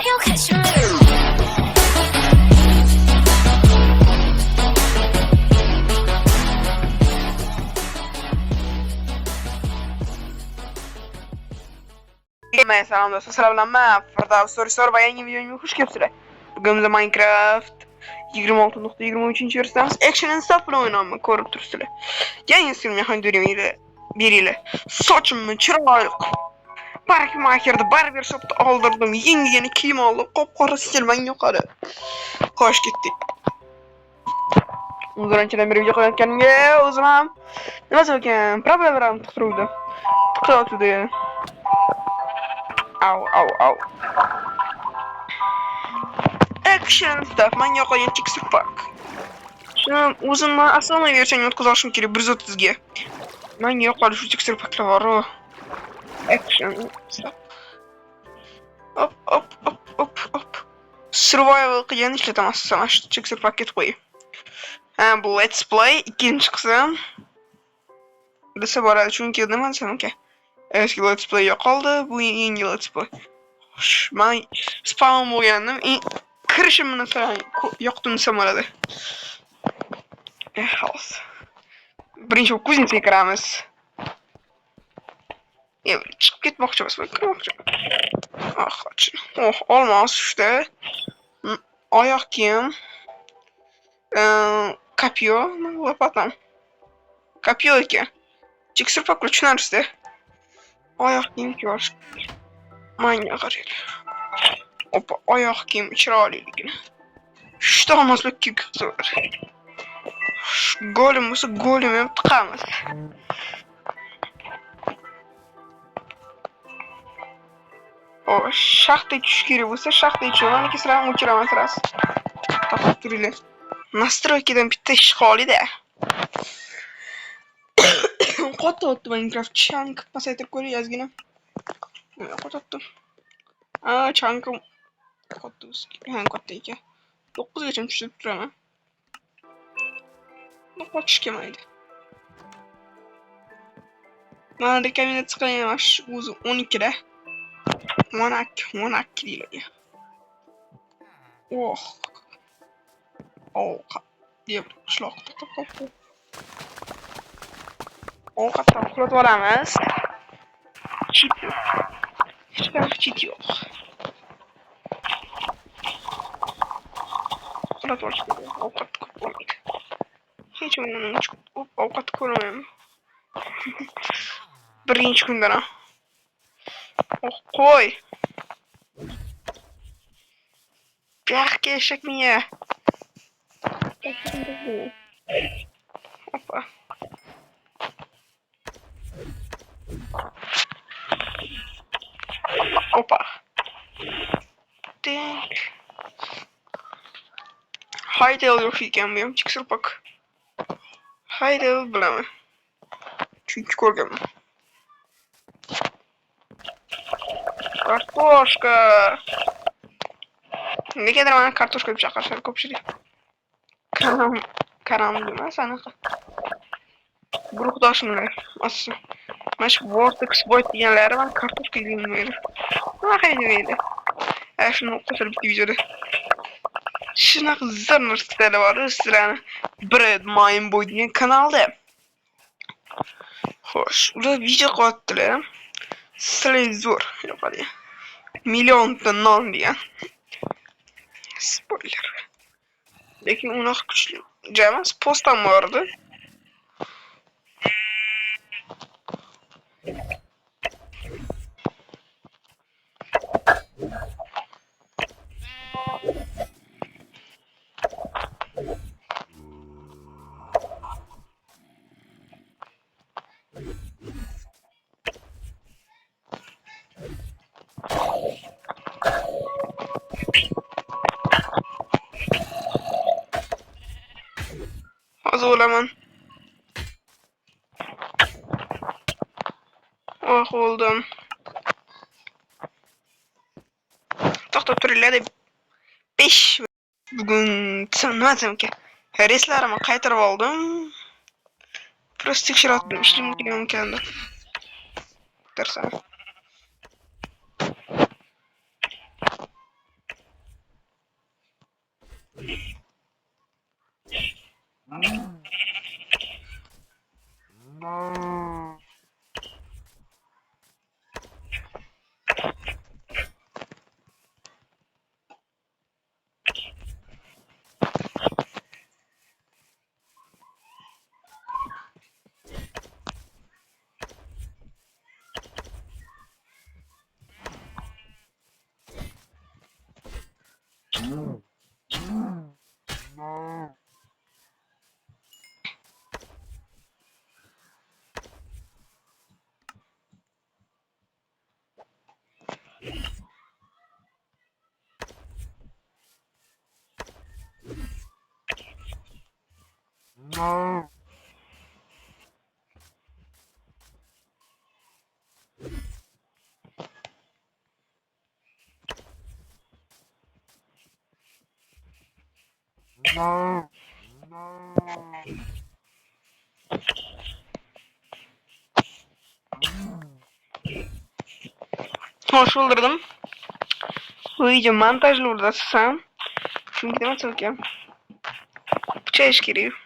you'll catch me. Selam dostlar, selamlar. Fırda soru ve yeni videoya hoş geldiniz. Bugün de Minecraft 26.23. versiyonumuz Action and Stuff bilan oynanma ko'rib turibsizlar. Yangi sürmeye handüremiyle biriyle saçımı chiroyli parikmakerda barber shopda aldırdım. Yeni kiyim aldım. Qop-qora stilman yuqori. Xo'sh ketdik. Uzunchadan beri video qilayotganimga o'zim ham nima ekan problemalarni tiqtiruvdi. Au. Action stuff. Men yoqagan texture pack. Shuni o'zimni asosiy versiyani o'tkazishim kerak 130 ga. Men yoqadi shu texture packlar bor. Action stuff. Hop. Survival qilgan ishlataman mana shu texture packet qo'yib. Bu let's play ikkinchi qism. Desa boradi chunki nima desam ekan. Eski let's play yo'qoldi, bu yangi let's play. Men spawn bo'lgandim. Kirishimni yoqdim desam bo'ladi. Xo'sh. Birinchi kuzniga kiramiz. Chiqib ketmoqchimiz, kirmoqchi. Olmos shunda. Oyoq kiyim. Kopyo, lopatam. Kopyo ekan. Texture packlar tushunarsiz-da. Oyoq kiyim kiyish. Menga qarang. Opa, oyoq kiyim chiroyliligini. Shunda olmaslik kerak. Golim bo'lsa, golim ham tiqamiz. Shaxta tushish kerak bo'lsa, shaxta tushaman, lekin sizlarni o'chiraman siras. Taqib turinglar. Настройкаdan bitta ish qoldi-da. Qototdi Minecraft chunk pasaytirib ko'ring ozgina. Qototdi. Chunkim katta ekan. 9 gacha tushib turaman. Qochish kelmaydi. Mana rekomendatsiya qilaman o'zi 12 da. 12 deyiladi. Deb qishloqda qoldi. Ovqatdan qilib olamiz. Chit yo'q. Qilib olish kerak. Ovqat ko'p bo'lmaydi. Hech o'yindan ovqat ko'rmayman. Birinchi kundan. Qo'y. Yaxshi eshak miya. Opa. Denk. Haydel yok ekan bu ham texture pack. Haydel bilaman. Chunki ko'rganman. Kartoshka. Negadir mana kartoshka deb chaqirishadi ko'pchilik. Karam emas anaqa. Guruhdoshimlar. Asli. Mana shu Vortex Boy deganlari men kartoshka yeyolmaydi. Nima qilmaydi? Shuni qo'shilib videoda. Shunaqa zo'r narsalar bor, sizlarni Bread Mine Boy degan kanalda. Xo'sh, ular video qilyaptilar. Sizlar zo'r yo'qadi. Millionta non degan. Spoiler. Lekin unaqa kuchli. Jamas postam bordi. Olaman. Oldum. To'xtab turinglar deb 5 bugun nima desam ekan. Reslarimni qaytarib oldim. Просто tekshirib ishlayotganim ekan. Darsam. Hoş buldum. Video montajlı burada sen. Şimdi gideme çalışacağım. Bıçağı iş giriyor.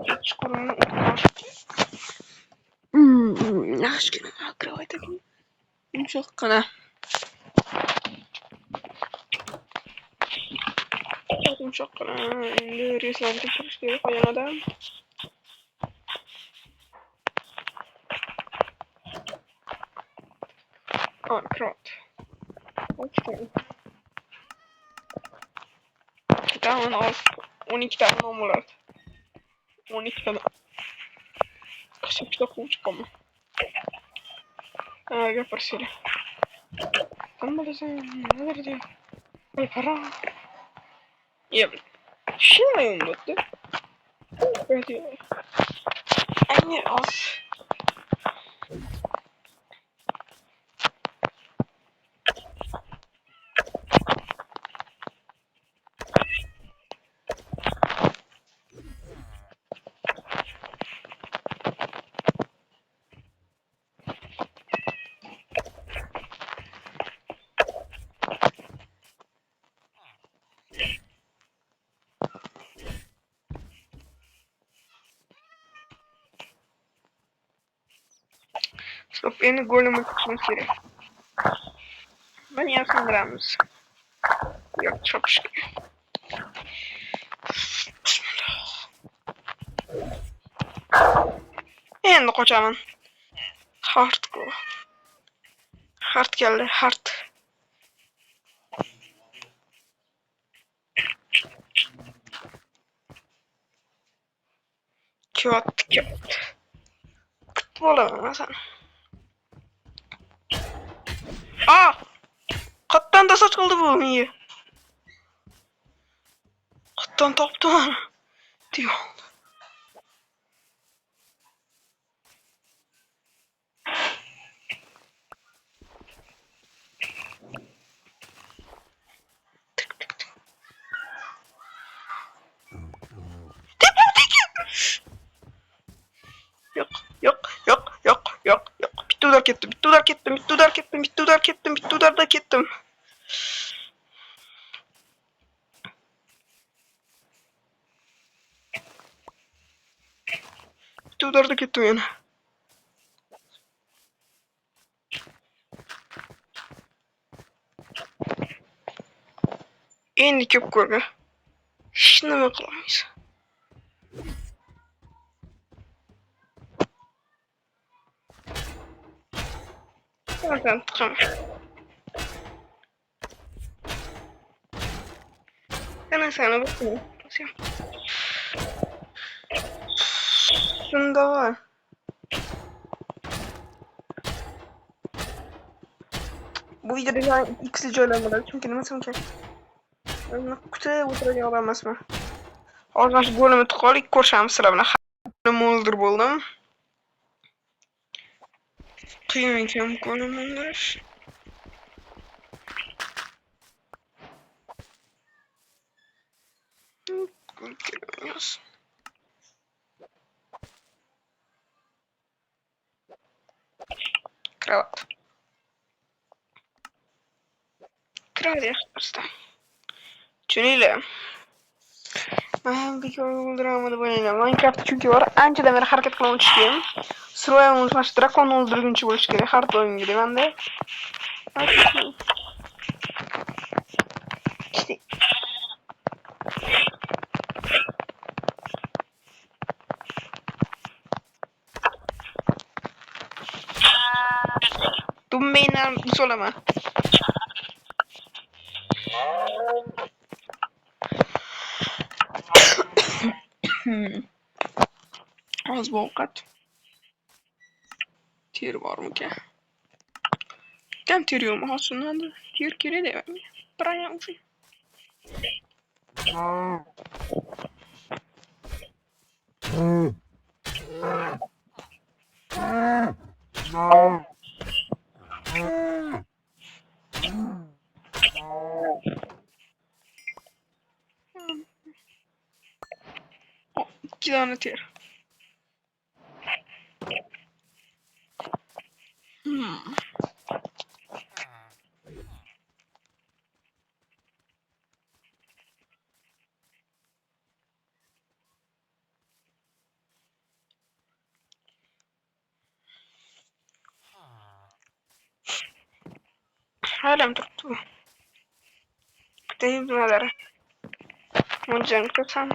Hiç kurunu aşkına kravay takayım. Yumuşak kana. Yumuşak kana. Şimdi resmen çalışıyor koyan adam. Kravat. Okey. İki tane az. 12 tane normal. 12 tane. Kaçak bir dakika uçuk ama. Ha yaparsın. Ama da sen ne derdi? Ay para. Ya şimdi mi unuttu? Evet. Anne az. Stop yeni golümü tutmak gerek. Ben yapsam Rams. Yok çok şükür. Endi kocaman. Hard go. Hard geldi hard. Kağıt. Kıt olamam sen. Aa! Kattan da saç kaldı bu iyi. Kattan taptı lan. Diyor. Yok yok yok yok yok yok. Bitti udar kettim. Bitti udar kettim. Bitti udar kettim. Bitti udar kettim. Bitti udar da kettim. Bitti udar da kettim yani. Endi köp ko'rga. Hech nima qilamiz. Zaten tıkamış. Ben sana bakayım. Şunda var. Bu videoda yani ikisi öyle çünkü nima sanki. Ben kutuya o'tirgan emasman. Hozir shu go'limni tiqib ko'rishamiz sizlar bilan. Moldir bo'ldim. Qiyin ekan go'lim o'ldirish. Gol kelmayapmiz. Kravat. Hadi arkadaşlar. Şöyle. Ben bir kere dramadı böyle. Minecraft çünkü var. Önceden beri hareket kılmak istiyorum. Survival olmuş. Drakon öldürgünçü boş gerek. Hard oyun gibi. Ben de. İşte. Dumbayla solama. Az bu avukat. Tier var mı ki? Tem tier yok mu aslında? Tier kere de ben. Buraya uçayım. Oh, 2 tane tier. Hala mı tuttu? Değil neler? Moncan kırsam.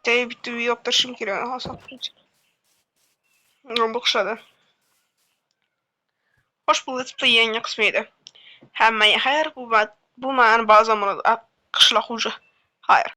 Değil bitti bir yoktur şimdi giriyor. Hasat. Bu kuşadı. Hoş bu let's play yayın kısmıydı. Hem hayır bu mağan bazı zamanlarda kışla hoca. Hayır.